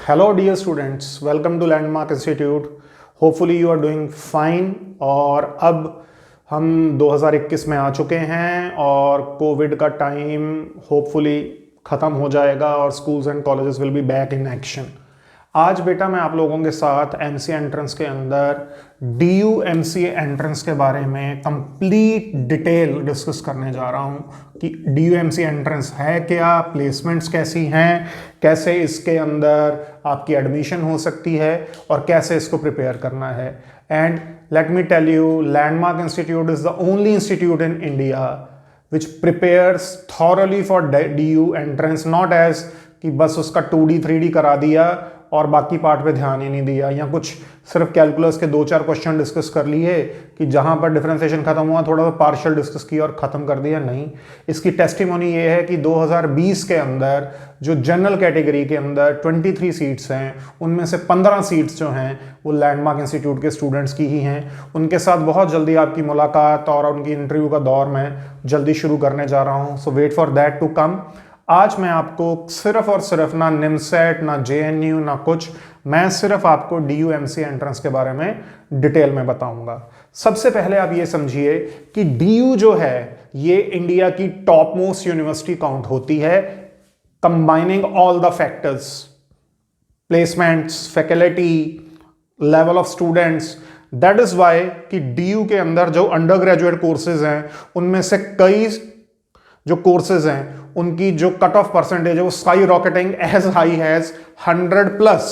Hello dear students, welcome to Landmark Institute. Hopefully you are doing fine. और अब हम 2021 में आ चुके हैं और कोविड का टाइम होपफुली ख़त्म हो जाएगा और schools and colleges will be back in action. आज बेटा मैं आप लोगों के साथ एमसीए एंट्रेंस के अंदर डीयू एमसीए एंट्रेंस के बारे में कंप्लीट डिटेल डिस्कस करने जा रहा हूँ कि डीयू एमसीए एंट्रेंस है क्या, प्लेसमेंट्स कैसी हैं, कैसे इसके अंदर आपकी एडमिशन हो सकती है और कैसे इसको प्रिपेयर करना है। And let me tell you, Landmark Institute is the only institute in India which prepares thoroughly for DU entrance, not as कि बस उसका 2D 3D करा दिया और बाकी पार्ट पे ध्यान ही नहीं दिया, या कुछ सिर्फ कैलकुलस के 2-4 क्वेश्चन डिस्कस कर लिए कि जहां पर डिफरेंशिएशन खत्म हुआ थोड़ा सा पार्शियल डिस्कस किया और खत्म कर दिया। नहीं, इसकी टेस्टिमोनी ये है कि 2020 के अंदर जो जनरल कैटेगरी के अंदर 23 सीट्स हैं, उनमें से 15 सीट्स जो हैं वो लैंडमार्क इंस्टीट्यूट के स्टूडेंट्स की ही हैं। उनके साथ बहुत जल्दी आपकी मुलाकात और उनकी इंटरव्यू का दौर मैं जल्दी शुरू करने जा रहा हूँ। So wait for that to come. आज मैं आपको सिर्फ और सिर्फ ना निमसेट ना जेएनयू ना कुछ, मैं सिर्फ आपको डीयू एमसीए एंट्रेंस के बारे में डिटेल में बताऊंगा। सबसे पहले आप ये समझिए कि डीयू जो है ये इंडिया की टॉप मोस्ट यूनिवर्सिटी काउंट होती है, combining all the factors, placements, faculty, level of students. That is why कि डीयू के अंदर जो अंडर ग्रेजुएट कोर्सेज हैं उनमें से कई जो कोर्सेज हैं उनकी जो कट ऑफ परसेंटेज है वो sky rocketing as high has 100+,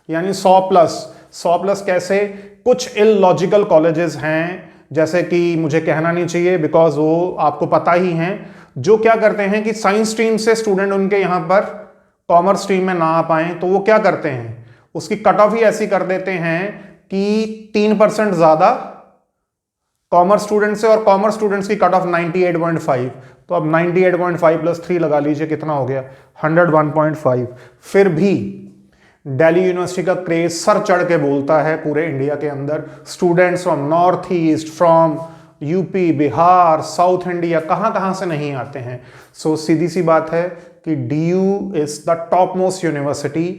यानी 100+। कैसे? कुछ इलॉजिकल कॉलेजेस हैं, जैसे कि मुझे कहना नहीं चाहिए बिकॉज वो आपको पता ही हैं, जो क्या करते हैं कि साइंस स्ट्रीम से स्टूडेंट उनके यहाँ पर कॉमर्स स्ट्रीम में ना आ पाए तो वो क्या करते हैं, उसकी कट ऑफ ही ऐसी कर देते हैं कि 3% ज्यादा कॉमर्स स्टूडेंट्स से, और कॉमर्स स्टूडेंट्स की कट ऑफ 98.5। तो अब 98.5 + 3 लगा लीजिए कितना हो गया, 101.5। फिर भी दिल्ली यूनिवर्सिटी का क्रेज सर चढ़ के बोलता है पूरे इंडिया के अंदर। Students from north east, from UP, Bihar, south India, कहां से नहीं आते हैं। सो सीधी सी बात है कि DU is the top most university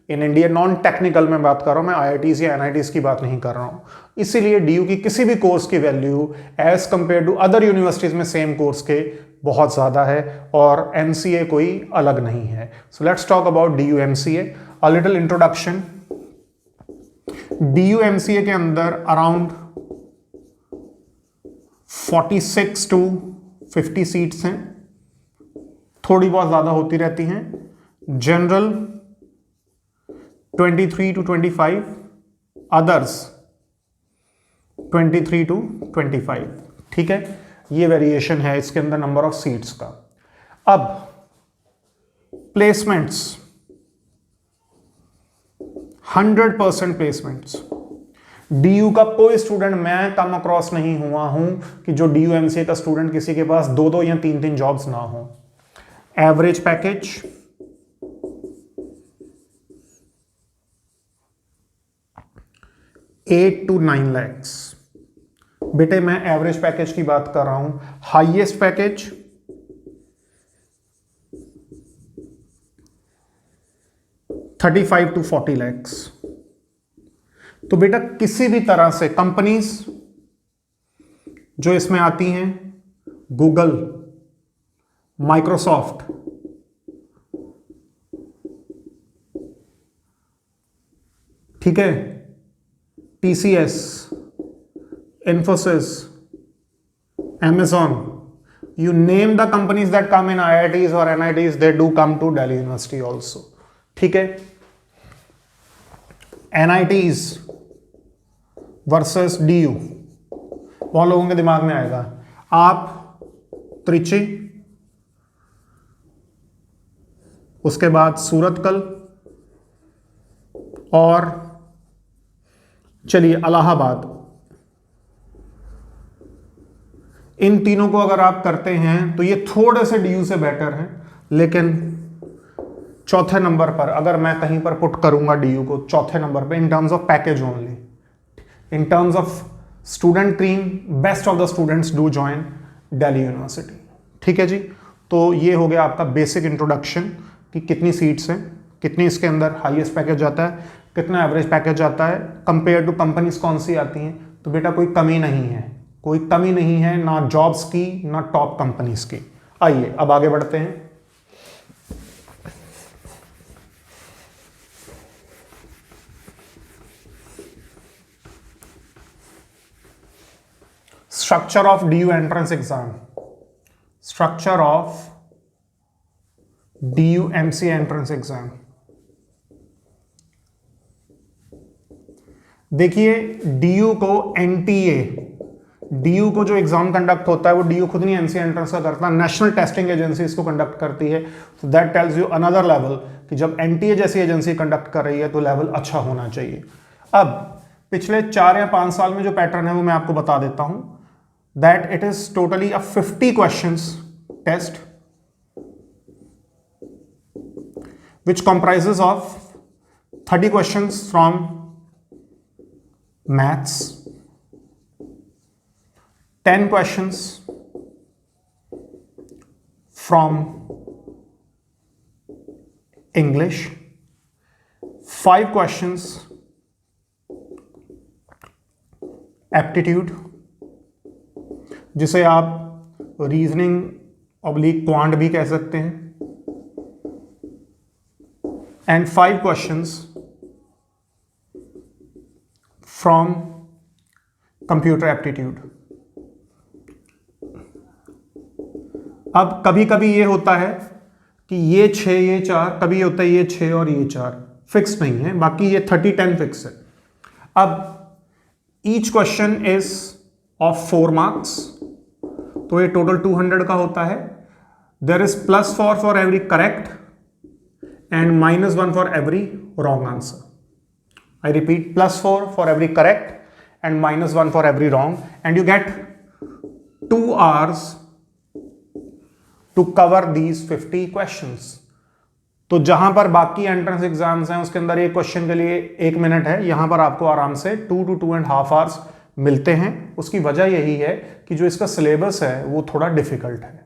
in India. Non technical में बात कर रहा हूं मैं, आईआईटीज या एनआईटीज की बात नहीं कर रहा हूं। इसीलिए डीयू की किसी भी कोर्स की value as compare to other universities में सेम कोर्स के बहुत ज्यादा है, और एमसीए कोई अलग नहीं है। So let's talk about DU MCA. A little introduction. DU MCA के अंदर अराउंड 46 to 50 सीट्स हैं, थोड़ी बहुत ज्यादा होती रहती हैं। General 23 to 25, others 23 to 25। ठीक है, ये वेरिएशन है इसके अंदर नंबर ऑफ सीट्स का। अब प्लेसमेंट्स, 100% प्लेसमेंट्स। डीयू का कोई स्टूडेंट मैं कम अक्रॉस नहीं हुआ हूं कि जो डीयू एमसीए का स्टूडेंट किसी के पास 2-2 या 3-3 जॉब्स ना हो। Average package 8 to 9 lakhs। बेटे मैं एवरेज पैकेज की बात कर रहा हूं। Highest package 35 to 40 lakhs। तो बेटा किसी भी तरह से कंपनीज जो इसमें आती हैं, गूगल, माइक्रोसॉफ्ट, ठीक है, TCS, Infosys, Amazon, you name the companies that come in IITs or NITs, they do come to Delhi University also। ठीक है, NITs वर्सेस DU, बहुत लोगों के दिमाग में आएगा। आप त्रिची, उसके बाद सूरतकल, और चलिए इलाहाबाद। इन तीनों को अगर आप करते हैं तो ये थोड़े से डीयू से बेटर हैं, लेकिन चौथे नंबर पर अगर मैं कहीं पर पुट करूंगा डीयू को, चौथे नंबर पे in terms of package only, in terms of student cream, best of the students do join Delhi university. ठीक है जी, तो ये हो गया आपका बेसिक इंट्रोडक्शन कि कितनी सीट्स हैं, कितनी इसके अंदर हाईएस्ट पैकेज आता है, कितना एवरेज पैकेज आता है, कंपेयर टू कंपनीज कौन सी आती हैं। तो बेटा कोई कमी नहीं है, कोई कमी नहीं है ना जॉब्स की ना टॉप कंपनीज की। आइए अब आगे बढ़ते हैं। Structure of DU entrance exam, structure of DU MC entrance exam. देखिए DU को NTA, DU को जो एग्जाम कंडक्ट होता है वो DU खुद नहीं MC एंट्रेंस का करता, नेशनल टेस्टिंग एजेंसी इसको कंडक्ट करती है। तो that tells you another level कि जब NTA जैसी एजेंसी कंडक्ट कर रही है तो लेवल अच्छा होना चाहिए। अब पिछले 4 या 5 साल में जो पैटर्न है वो मैं आपको बता देता हूं, that it is totally a 50 questions test which comprises of 30 questions from maths, 10 questions from English, 5 questions aptitude, जिसे आप रीजनिंग ऑब्लिक क्वांट भी कह सकते हैं, and 5 questions from computer aptitude। अब कभी कभी ये होता है कि ये 6 ये 4, कभी होता है ये 6 और ये 4, फिक्स नहीं है, बाकी ये 30-10 फिक्स है। अब each question is of 4 marks, तो ये टोटल 200 का होता है। There is +4 for every correct and -1 for every wrong answer. I repeat, +4 for every correct and -1 for every wrong, and you get 2 hours to cover these 50 questions. तो जहां पर बाकी entrance exams हैं उसके अंदर एक क्वेश्चन के लिए 1 मिनट है, यहां पर आपको आराम से 2 to 2.5 hours मिलते हैं। उसकी वजह यही है कि जो इसका सिलेबस है वो थोड़ा डिफिकल्ट है।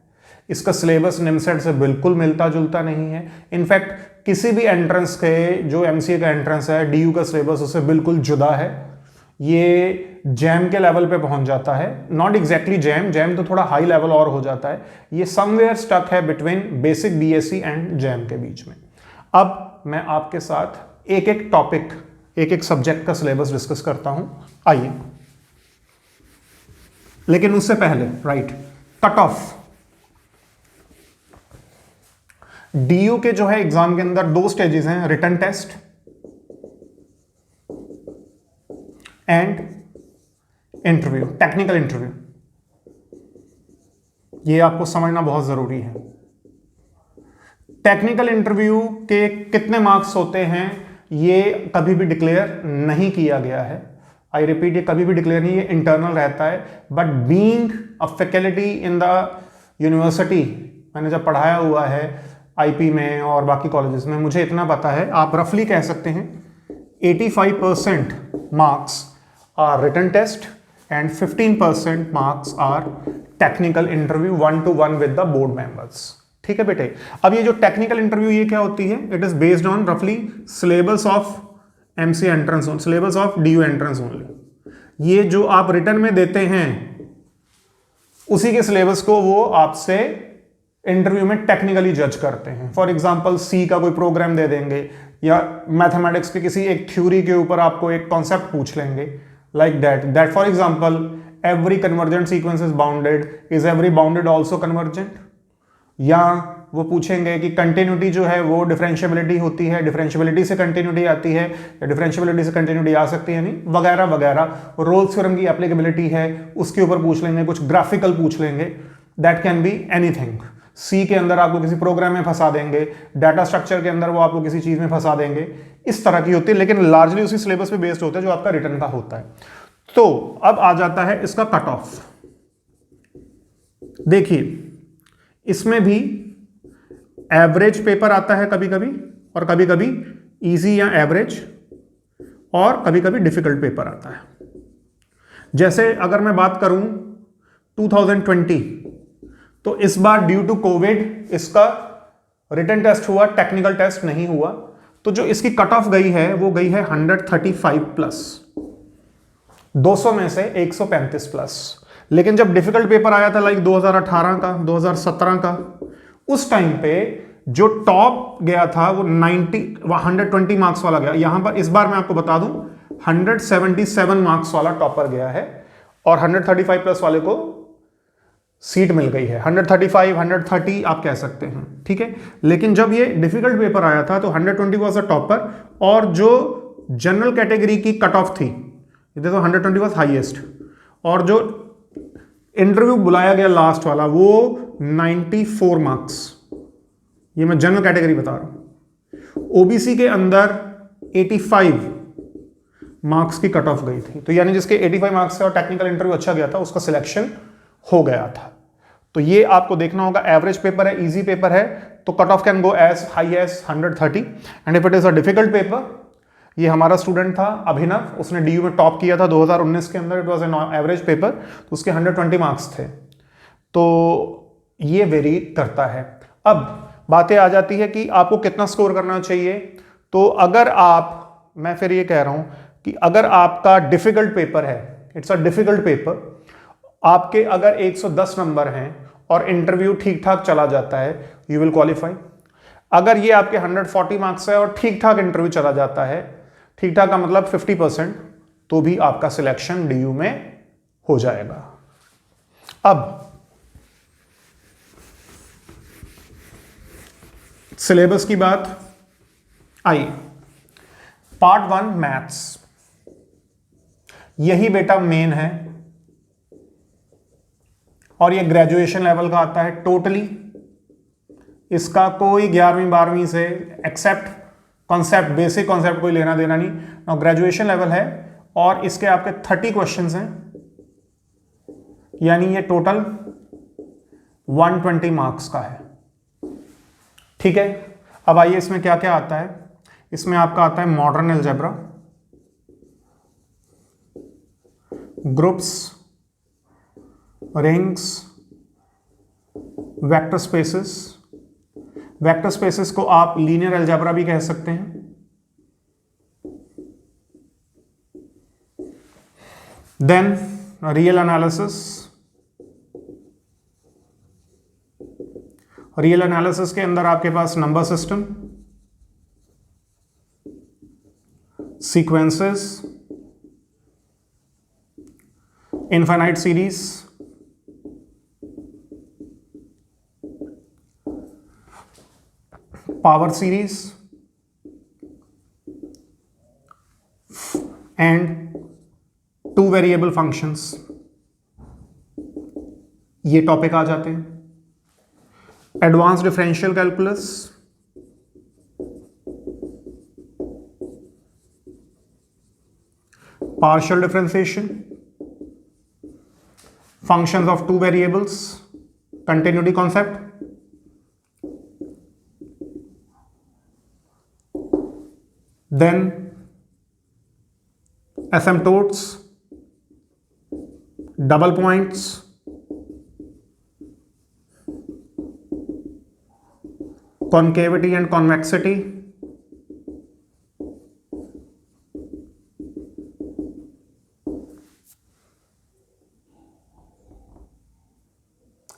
इसका सिलेबस निमसेट से बिल्कुल मिलता जुलता नहीं है। इनफैक्ट किसी भी एंट्रेंस के, जो MCA का एंट्रेंस है, DU का सिलेबस उससे बिल्कुल जुदा है। ये जैम के लेवल पे पहुंच जाता है, नॉट एग्जैक्टली जैम तो थोड़ा हाई लेवल और हो जाता है। ये समवेयर स्टक है between basic BSc and jam के बीच में। अब मैं आपके साथ एक एक टॉपिक, एक एक सब्जेक्ट का सिलेबस डिस्कस करता हूं, आइए। लेकिन उससे पहले राइट, कट ऑफ DU के जो है एग्जाम के अंदर 2 स्टेजेस हैं, written test and interview, technical interview. ये आपको समझना बहुत जरूरी है। टेक्निकल इंटरव्यू के कितने मार्क्स होते हैं ये कभी भी डिक्लेयर नहीं किया गया है। आई रिपीट, ये कभी भी डिक्लेयर नहीं, ये इंटरनल रहता है। But being a faculty in the university, मैंने जब पढ़ाया हुआ है IP में और बाकी कॉलेजेस में, मुझे इतना पता है, आप रफली कह सकते हैं 85% marks are written test and 15% marks are technical interview 1-to-1 with the board members. ठीक है बेटे। अब ये जो टेक्निकल इंटरव्यू ये क्या होती है, इट इज बेस्ड ऑन रफली syllabus of MC entrance, syllabus of DU entrance only. ये जो आप रिटन में देते हैं उसी के सिलेबस को वो आपसे इंटरव्यू में टेक्निकली जज करते हैं। फॉर एग्जांपल C का कोई प्रोग्राम दे देंगे, या मैथमेटिक्स के किसी एक थ्योरी के ऊपर आपको एक कॉन्सेप्ट पूछ लेंगे, like that for example every convergent sequence is bounded, is every bounded also convergent. या वो पूछेंगे कि कंटिन्यूटी जो है वो डिफरेंशियबिलिटी होती है, डिफरेंशियबिलिटी से कंटिन्यूटी आती है या डिफरेंशियबिलिटी से कंटिन्यूटी आ सकती है नहीं, वगैरह वगैरह। रोल्स थ्योरम की एप्लीकेबिलिटी है उसके ऊपर पूछ लेंगे, कुछ ग्राफिकल पूछ लेंगे, that can be anything. C के अंदर आपको किसी प्रोग्राम में फंसा देंगे, डाटा स्ट्रक्चर के अंदर वो आपको किसी चीज में फंसा देंगे, इस तरह की होती है, लेकिन लार्जली उसी सिलेबस पे बेस्ड होता है जो आपका रिटर्न का होता है। तो अब आ जाता है इसका कट ऑफ। देखिए इसमें भी एवरेज पेपर आता है कभी कभी, और कभी कभी इजी या एवरेज, और कभी कभी डिफिकल्ट पेपर आता है। जैसे अगर मैं बात करूं 2020, तो इस बार ड्यू टू कोविड इसका रिटन टेस्ट हुआ, टेक्निकल टेस्ट नहीं हुआ। तो जो इसकी कट ऑफ गई है वो गई है 135 प्लस, 200 में से 135 प्लस। लेकिन जब डिफिकल्ट पेपर आया था लाइक 2018 का, 2017 का, उस टाइम पे जो टॉप गया था वो 120 मार्क्स वाला गया। यहां पर इस बार मैं आपको बता दूं 177 मार्क्स वाला टॉपर गया है और 135 प्लस वाले को सीट मिल गई है। 135, 130 आप कह सकते हैं, ठीक है। लेकिन जब ये डिफिकल्ट पेपर आया था तो 120 वाज अ टॉपर, और जो जनरल कैटेगरी की कट ऑफ थी, ये देखो 120 वाज हाईएस्ट, और जो इंटरव्यू बुलाया गया लास्ट वाला वो 94 मार्क्स। ये मैं जनरल कैटेगरी बता रहा हूं। ओबीसी के अंदर 85 मार्क्स की कट ऑफ गई थी, तो यानी जिसके 85 मार्क्स से और टेक्निकल इंटरव्यू अच्छा गया था उसका सिलेक्शन हो गया था। तो ये आपको देखना होगा, एवरेज पेपर है, इजी पेपर है, तो cut off can go as high as 130, and if it is a difficult paper, ये हमारा स्टूडेंट था अभिनव, उसने डीयू में टॉप किया था 2019 के अंदर, it was an average paper, तो उसके 120 मार्क्स थे। तो ये वेरी करता है। अब बातें आ जाती है कि आपको कितना स्कोर करना चाहिए। तो अगर आप, मैं फिर ये कह रहा हूं कि अगर आपका डिफिकल्ट पेपर है, इट्स अ डिफिकल्ट पेपर, आपके अगर 110 नंबर हैं और इंटरव्यू ठीक ठाक चला जाता है, यू विल क्वालिफाई। अगर ये आपके 140 मार्क्स है और ठीक ठाक इंटरव्यू चला जाता है, ठीक ठाक का मतलब 50%, तो भी आपका सिलेक्शन डीयू में हो जाएगा। अब सिलेबस की बात आई। पार्ट 1 मैथ्स, यही बेटा मेन है, और ये ग्रेजुएशन लेवल का आता है टोटली। इसका कोई 11वीं 12वीं से एक्सेप्ट कॉन्सेप्ट, बेसिक कॉन्सेप्ट कोई लेना देना नहीं, और ग्रेजुएशन लेवल है, और इसके आपके 30 क्वेश्चंस हैं, यानी ये टोटल 120 मार्क्स का है, ठीक है। अब आइए इसमें क्या क्या आता है। इसमें आपका आता है modern algebra, groups, rings, vector spaces. Vector spaces को आप लीनियर अलजेब्रा भी कह सकते हैं। Then real analysis, real analysis के अंदर आपके पास number system, sequences, infinite series, power series and 2 variable functions, ये टॉपिक आ जाते हैं। Advance differential calculus, partial differentiation, functions of 2 variables, continuity concept, then asymptotes, double points, concavity and convexity,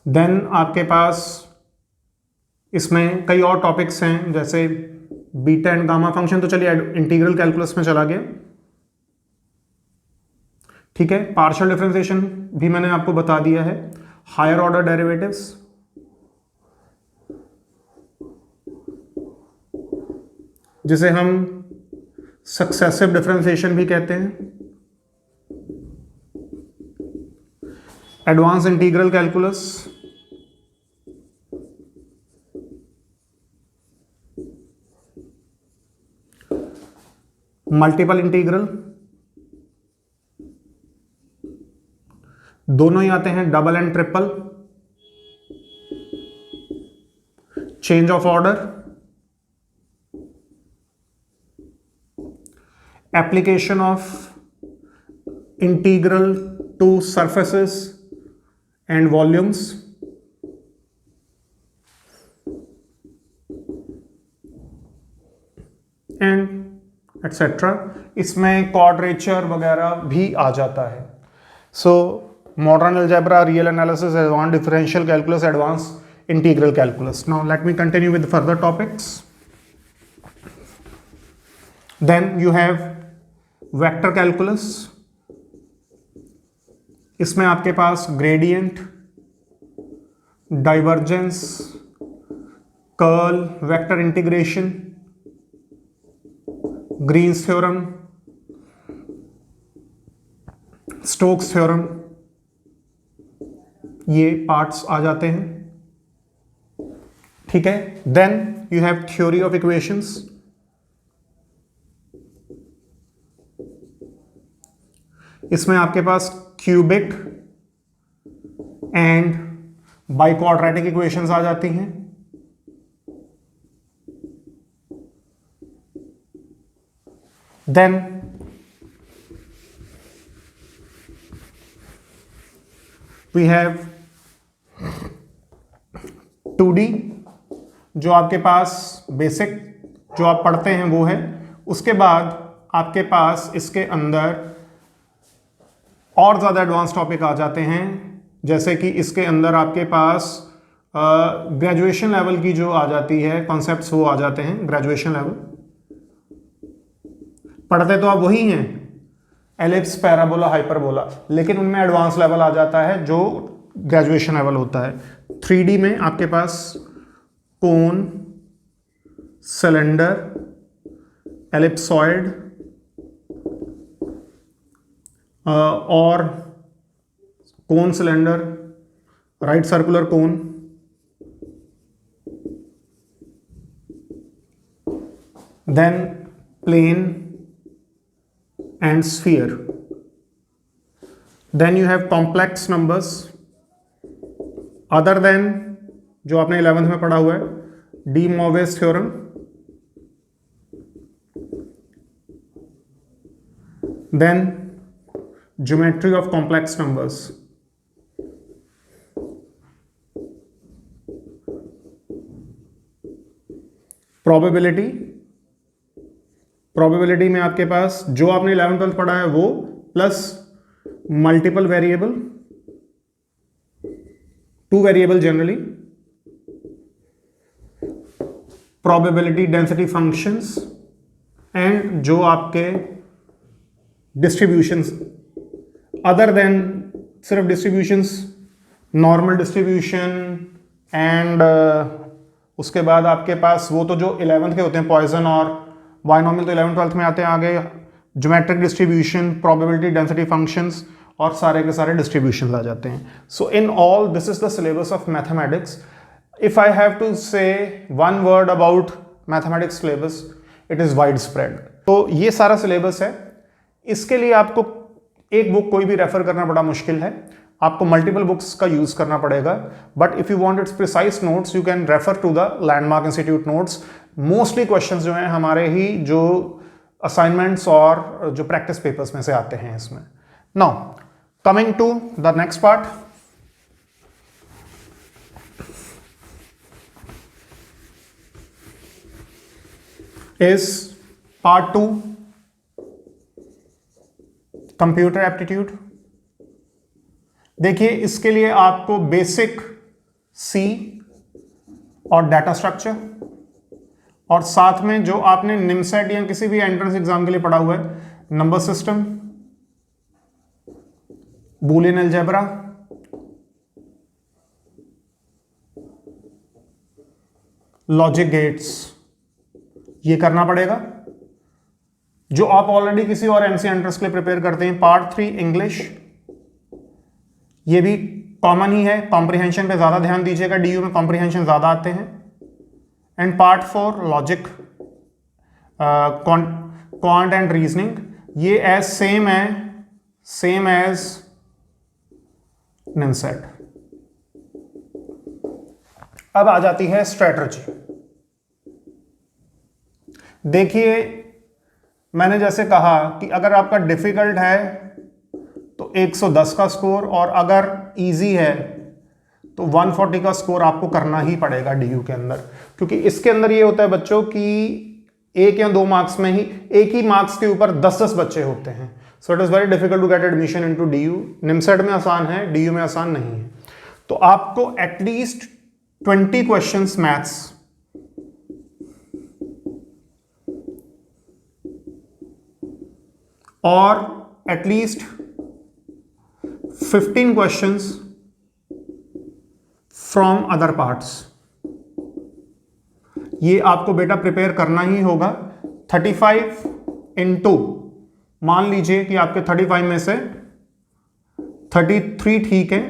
then आपके पास इसमें कई और टॉपिक्स हैं, जैसे बीटा एंड गामा फंक्शन, तो चलिए इंटीग्रल कैलकुलस में चला गया, ठीक है। पार्शियल डिफरेंशिएशन भी मैंने आपको बता दिया है। हायर ऑर्डर डेरिवेटिव्स, जिसे हम सक्सेसिव डिफरेंशिएशन भी कहते हैं। Advance integral calculus, multiple integral, दोनों ही आते हैं, double and triple, change of order, application of integral to surfaces and volumes, etcetera. इसमें क्वाड्रेचर वगैरह भी आ जाता है। So modern algebra, real analysis, advance differential calculus, advance integral calculus. Now let me continue with further topics. Then you have vector calculus. इसमें आपके पास gradient, divergence, curl, vector integration, Green's theorem, Stokes theorem, ये parts आ जाते हैं। ठीक है। Then you have theory of equations. इसमें आपके पास क्यूबिक एंड बाइक्वाड्रेटिक इक्वेशंस आ जाती हैं। देन वी हैव 2D, जो आपके पास बेसिक जो आप पढ़ते हैं वो है। उसके बाद आपके पास इसके अंदर और ज़्यादा एडवांस टॉपिक आ जाते हैं, जैसे कि इसके अंदर आपके पास ग्रेजुएशन लेवल की जो आ जाती है कॉन्सेप्ट्स, वो आ जाते हैं ग्रेजुएशन लेवल। पढ़ते तो आप वही हैं, एलिप्स, पैराबोला, हाइपरबोला, लेकिन उनमें एडवांस लेवल आ जाता है जो ग्रेजुएशन लेवल होता है। 3D में आपके पास कोन, सिलेंडर, एलिप्सॉइड और cone, cylinder, right circular cone, then plane and sphere. Then you have complex numbers other than जो आपने 11th में पढ़ा हुआ है, De Moivre's theorem, then geometry of complex numbers, probability. Probability में आपके पास जो आपने 11th-12th पढ़ा है वो, plus multiple variable, 2 variable generally, probability density functions, and जो आपके डिस्ट्रीब्यूशंस अदर देन सिर्फ डिस्ट्रीब्यूशंस, नॉर्मल डिस्ट्रीब्यूशन एंड उसके बाद आपके पास वो तो जो 11th के होते हैं, पॉइसन और बायनोमियल, तो 11th-12th में आते हैं। आगे geometric distribution, probability density functions और सारे के सारे डिस्ट्रीब्यूशंस आ जाते हैं। So in all this is the syllabus of mathematics. If I have to say one word about mathematics syllabus, it is wide spread. तो ये सारा सिलेबस है। इसके लिए आपको एक बुक कोई भी रेफर करना बड़ा मुश्किल है, आपको मल्टीपल बुक्स का यूज करना पड़ेगा। But if you want its precise notes, you can refer to the Landmark Institute notes. Mostly questions जो हैं हमारे ही जो असाइनमेंट्स और जो प्रैक्टिस पेपर्स में से आते हैं इसमें। Now coming to the next part, is part 2, computer aptitude. देखिए, इसके लिए आपको बेसिक सी और डाटा स्ट्रक्चर, और साथ में जो आपने निमसेट या किसी भी एंट्रेंस एग्जाम के लिए पढ़ा हुआ है, number system, Boolean algebra, logic gates, ये करना पड़ेगा, जो आप ऑलरेडी किसी और एमसी एंट्रेंस के लिए प्रिपेयर करते हैं। पार्ट 3 इंग्लिश, ये भी कॉमन ही है, कॉम्प्रिहेंशन पे ज्यादा ध्यान दीजिएगा, डीयू में कॉम्प्रिहेंशन ज्यादा आते हैं। And part 4 logic, quant and reasoning, ये एज सेम एज निमसेट। अब आ जाती है स्ट्रेटजी। देखिए, मैंने जैसे कहा कि अगर आपका डिफिकल्ट है तो 110 का स्कोर, और अगर इजी है तो 140 का स्कोर आपको करना ही पड़ेगा डीयू के अंदर, क्योंकि इसके अंदर ये होता है बच्चों कि एक या दो मार्क्स में ही, एक ही मार्क्स के ऊपर 10-10 बच्चे होते हैं। So it is very difficult to get admission into DU. NIMCET में आसान है, डीयू में आसान नहीं है। तो आपको एटलीस्ट 20 क्वेश्चंस मैथ्स, और at least 15 questions from other parts, ये आपको बेटा प्रिपेयर करना ही होगा। 35 इंटू, मान लीजिए कि आपके 35 में से 33 ठीक है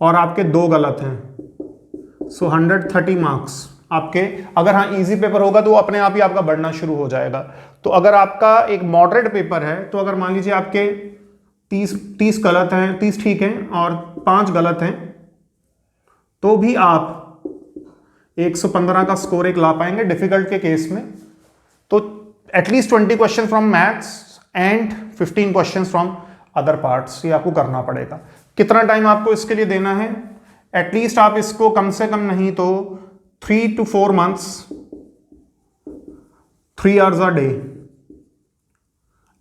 और आपके 2 गलत हैं, सो 130 मार्क्स आपके। अगर हाँ इजी पेपर होगा तो अपने आप ही आपका बढ़ना शुरू हो जाएगा। तो अगर आपका एक मॉडरेट पेपर है, तो अगर मान लीजिए आपके 30 गलत हैं, 30 ठीक हैं और 5 गलत हैं, तो भी आप 115 का स्कोर एक ला पाएंगे डिफिकल्ट के केस में। तो at least 20 question from maths and 15 question from other parts, ये आपको करना पड़ेगा। कितना टाइम आपको इसके लिए देना है? एटलीस्ट आप इसको कम से कम नहीं तो 3 to 4 months, 3 hours a day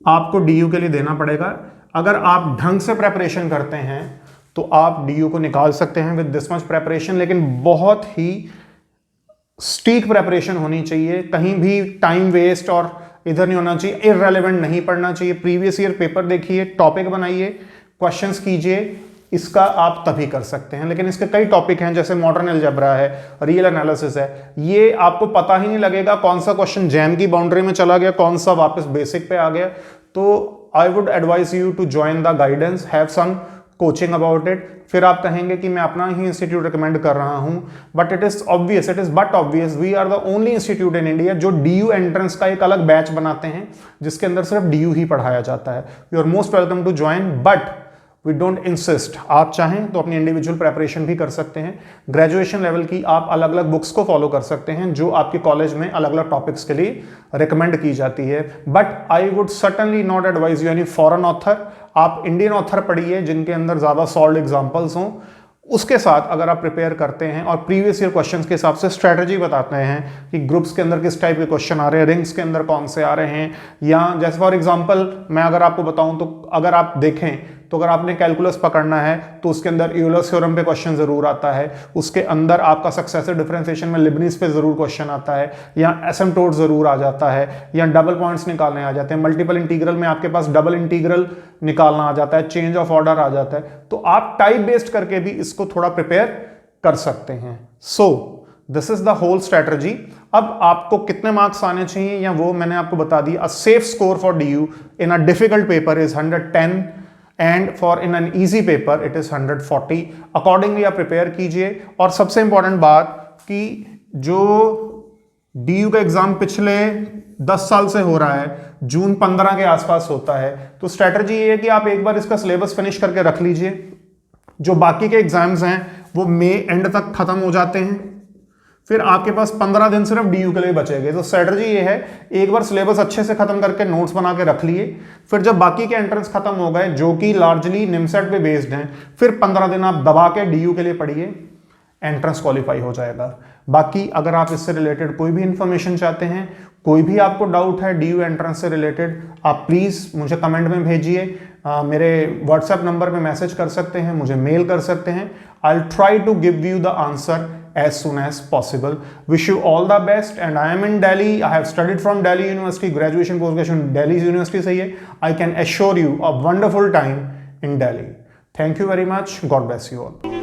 आपको डीयू के लिए देना पड़ेगा। अगर आप ढंग से प्रेपरेशन करते हैं तो आप डीयू को निकाल सकते हैं विद दिस मच प्रेपरेशन, लेकिन बहुत ही स्टीक प्रेपरेशन होनी चाहिए। कहीं भी टाइम वेस्ट और इधर नहीं होना चाहिए, इररेलेवेंट नहीं पढ़ना चाहिए। प्रीवियस ईयर पेपर देखिए, टॉपिक बनाइए, क्वेश्चंस कीजिए, इसका आप तभी कर सकते हैं। लेकिन इसके कई टॉपिक हैं, जैसे मॉडर्न अलजेब्रा है, रियल एनालिसिस है, ये आपको पता ही नहीं लगेगा कौन सा क्वेश्चन जैम की बाउंड्री में चला गया, कौन सा वापस बेसिक पे आ गया। तो I would advise you to join the guidance, have some coaching about it. फिर आप कहेंगे कि मैं अपना ही इंस्टीट्यूट रिकमेंड कर रहा हूं, but it is but obvious we are the only institute in India जो डीयू एंट्रेंस का एक अलग बैच बनाते हैं, जिसके अंदर सिर्फ डीयू ही पढ़ाया जाता है। You are most welcome to join, but we don't insist. आप चाहें तो अपनी इंडिविजुअल प्रेपरेशन भी कर सकते हैं। ग्रेजुएशन लेवल की आप अलग अलग बुक्स को फॉलो कर सकते हैं जो आपके कॉलेज में अलग अलग टॉपिक्स के लिए रिकमेंड की जाती है। But I would certainly not advise you any foreign author. आप इंडियन ऑथर पढ़िए जिनके अंदर ज़्यादा सॉल्ड एग्जाम्पल्स हों। उसके साथ अगर आप प्रिपेयर करते हैं और प्रीवियस ईयर क्वेश्चंस के हिसाब से स्ट्रैटेजी बताते हैं कि ग्रुप्स के अंदर किस टाइप के क्वेश्चन आ रहे हैं, रिंग्स के अंदर कौन से आ रहे हैं, या जैसे फॉर एग्जांपल मैं अगर आपको बताऊं तो अगर आप देखें तो अगर आपने कैलकुलस पकड़ना है तो उसके अंदर यूलर्स थ्योरम पे क्वेश्चन जरूर आता है, उसके अंदर आपका सक्सेसिव डिफरेंशिएशन में लिबनीज पे जरूर क्वेश्चन आता है, या एसिम्प्टोट जरूर आ जाता है, या डबल पॉइंट्स निकालने आ जाते हैं, मल्टीपल इंटीग्रल में आपके पास डबल इंटीग्रल निकालना आ जाता है, चेंज ऑफ ऑर्डर आ जाता है। तो आप टाइप बेस्ड करके भी इसको थोड़ा प्रिपेयर कर सकते हैं। So this is the whole strategy. अब आपको कितने मार्क्स आने चाहिए या वो मैंने आपको बता दिया। A safe score for DU in a difficult paper is 110 and for in an easy paper it is 140। Accordingly आप प्रिपेयर कीजिए। और सबसे इंपॉर्टेंट बात कि जो डीयू का एग्जाम पिछले 10 साल से हो रहा है, जून 15 के आसपास होता है, तो स्ट्रेटजी ये है कि आप एक बार इसका सिलेबस फिनिश करके रख लीजिए। जो बाकी के एग्जाम्स हैं वो मई एंड तक खत्म हो जाते हैं, फिर आपके पास 15 दिन सिर्फ डीयू के लिए बचेंगे। तो स्ट्रेटजी ये है, एक बार सिलेबस अच्छे से खत्म करके नोट्स बना के रख लिए, फिर जब बाकी के एंट्रेंस खत्म हो गए जो कि लार्जली निमसेट पे बेस्ड हैं, फिर 15 दिन आप दबा के डीयू के लिए पढ़िए, एंट्रेंस क्वालिफाई हो जाएगा। बाकी अगर आप इससे रिलेटेड कोई भी इंफॉर्मेशन चाहते हैं, कोई भी आपको डाउट है डीयू एंट्रेंस से रिलेटेड, आप प्लीज मुझे कमेंट में भेजिए। मेरे व्हाट्सएप नंबर पे मैसेज कर सकते हैं, मुझे मेल कर सकते हैं। I will try to give you the answer as soon as possible. Wish you all the best, and I am in Delhi. I have studied from Delhi University, graduation, post-graduation, Delhi University से ही है. I can assure you a wonderful time in Delhi. Thank you very much. God bless you all.